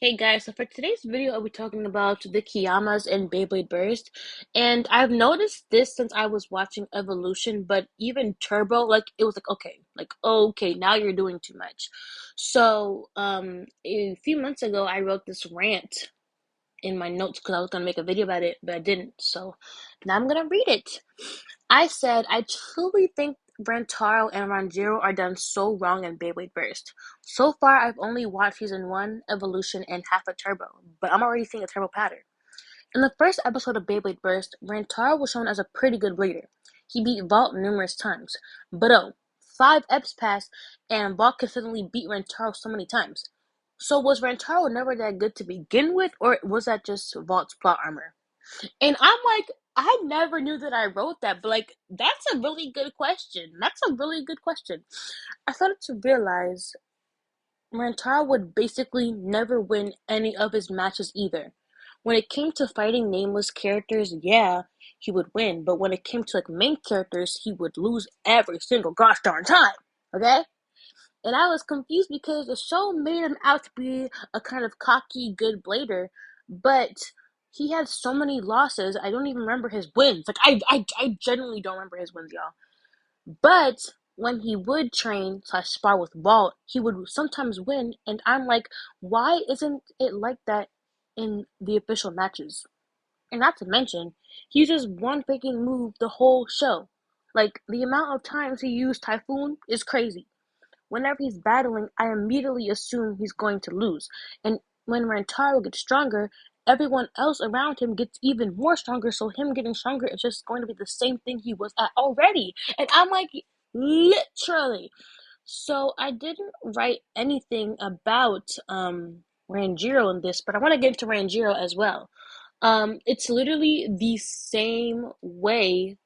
Hey guys, so for today's video, I'll be talking about the Kiyamas and Beyblade Burst. And I've noticed this since I was watching Evolution, but even Turbo, it was okay, now you're doing too much. So, a few months ago, I wrote this rant in my notes because I was gonna make a video about it, but I didn't. So now I'm gonna read it. I said, I truly think Rantaro and Ranjiro are done so wrong in Beyblade Burst. So far, I've only watched season 1, Evolution, and half a Turbo, but I'm already seeing a Turbo pattern. In the first episode of Beyblade Burst, Rantaro was shown as a pretty good blader. He beat Vault numerous times. But 5 eps passed, and Vault consistently beat Rantaro so many times. So was Rantaro never that good to begin with, or was that just Vault's plot armor? And I'm like, I never knew that I wrote that, but that's a really good question. That's a really good question. I started to realize Rantaro would basically never win any of his matches either. When it came to fighting nameless characters, yeah, he would win, but when it came to main characters, he would lose every single gosh darn time. Okay? And I was confused because the show made him out to be a kind of cocky, good blader, but he had so many losses. I don't even remember his wins. I genuinely don't remember his wins, y'all. But when he would train slash spar with Walt, he would sometimes win, and I'm like, why isn't it like that in the official matches? And not to mention, he uses one freaking move the whole show. Like, the amount of times he used Typhoon is crazy. Whenever he's battling, I immediately assume he's going to lose. And when Rantaro gets stronger, everyone else around him gets even more stronger, so him getting stronger is just going to be the same thing he was at already. And I'm like, literally. So I didn't write anything about Ranjiro in this, but I want to get into Ranjiro as well. It's literally the same way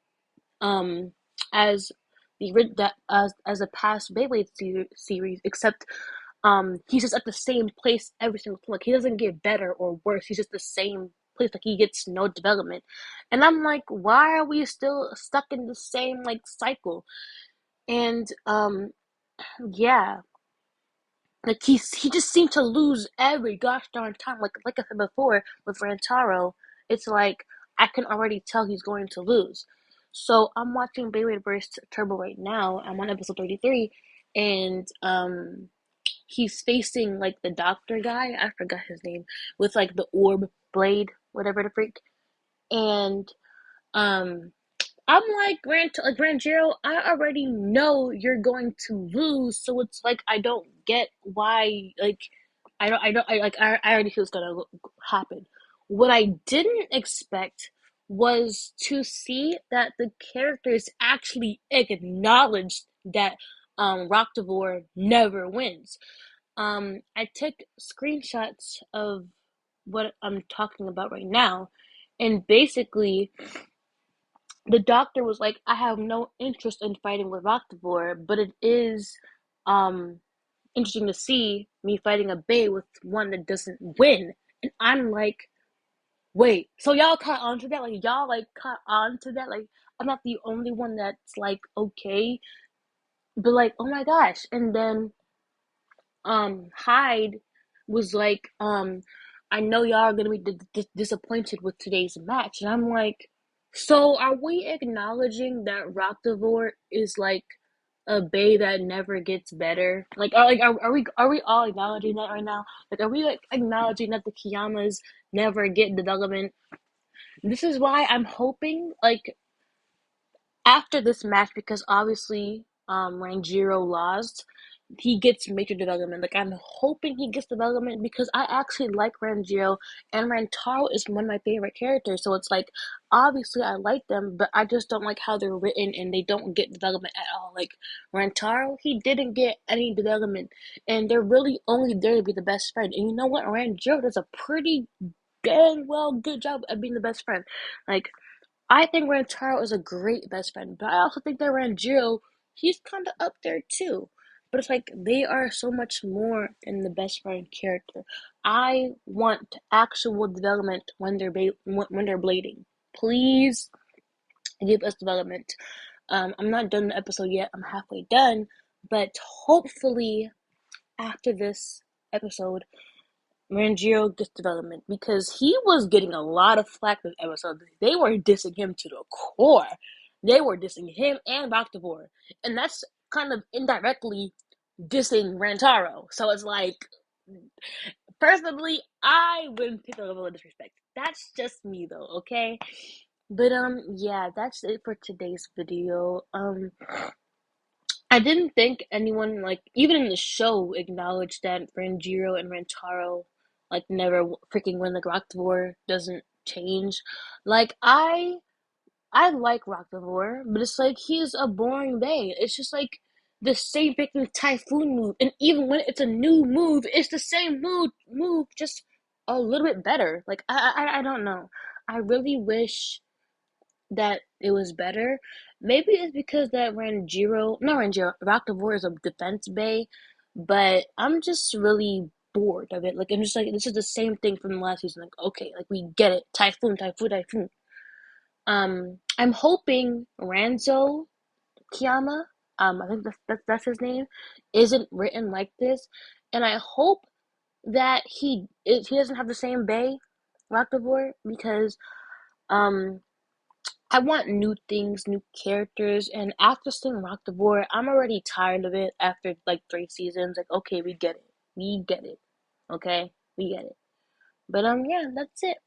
um as as a past Beyblade series, except he's just at the same place every single time. Like he doesn't get better or worse. He's just the same place. Like he gets no development, and I'm like, why are we still stuck in the same cycle? And yeah, he just seemed to lose every gosh darn time. Like I said before with Rantaro, it's like I can already tell he's going to lose. So I'm watching Beyblade Burst Turbo right now. I'm on episode 33, and he's facing the doctor guy. I forgot his name with the orb blade, whatever the freak. And um I'm like, Grand Giro, I already know you're going to lose, so it's like I don't get why, I already feel it's gonna happen. What I didn't expect was to see that the characters actually acknowledged that Rocktavor never wins. I took screenshots of what I'm talking about right now, and basically the doctor was like, I have no interest in fighting with Rocktavor, but it is um interesting to see me fighting a Bay with one that doesn't win. And I'm like, wait, so y'all caught on to that? Y'all caught on to that? I'm not the only one that's okay. But oh my gosh. And then Hyde was like, I know y'all are gonna be disappointed with today's match, and I'm like, so are we acknowledging that Raptivore is a bay that never gets better? Are we all acknowledging that right now? Are we acknowledging that the Kiyamas never get development? This is why I'm hoping after this match, because obviously Ranjiro lost, he gets major development. I'm hoping he gets development because I actually like Ranjiro, and Rantaro is one of my favorite characters. So it's obviously I like them, but I just don't like how they're written and they don't get development at all. Rantaro, he didn't get any development, and they're really only there to be the best friend. And you know what? Ranjiro does a pretty dang well good job at being the best friend. Like I think Rantaro is a great best friend, but I also think that Ranjiro, he's kind of up there too. But it's they are so much more in the best friend character. I want actual development when they're blading. Please give us development. I'm not done the episode yet. I'm halfway done, but hopefully after this episode, Ranjiro gets development because he was getting a lot of flack this episode. They were dissing him to the core. They were dissing him and Octavore, and that's kind of indirectly dissing Rantaro. So it's like, personally, I wouldn't take a level of disrespect. That's just me though, okay? But yeah, that's it for today's video. I didn't think anyone, like, even in the show, acknowledged that Ranjiro and Rantaro like never freaking win. Like Rocktavor doesn't change. Like I like Rocktavor, but it's like he's a boring bay. It's just like the same freaking typhoon move, and even when it's a new move, it's the same move, just a little bit better. Like I don't know. I really wish that it was better. Maybe it's because that not Ranjiro, Rocktavor is a defense bay, but I'm just really bored of it. Like, I'm just like, this is the same thing from the last season. Like, okay, like we get it. Typhoon, typhoon, typhoon. I'm hoping Ranzo Kiyama, I think that's his name, isn't written like this, and I hope that he doesn't have the same bay, Rocktavor, because um I want new things, new characters, and after seeing Rock the Board, I'm already tired of it after like 3 seasons. Like, okay, we get it. We get it. Okay? We get it. But yeah, that's it.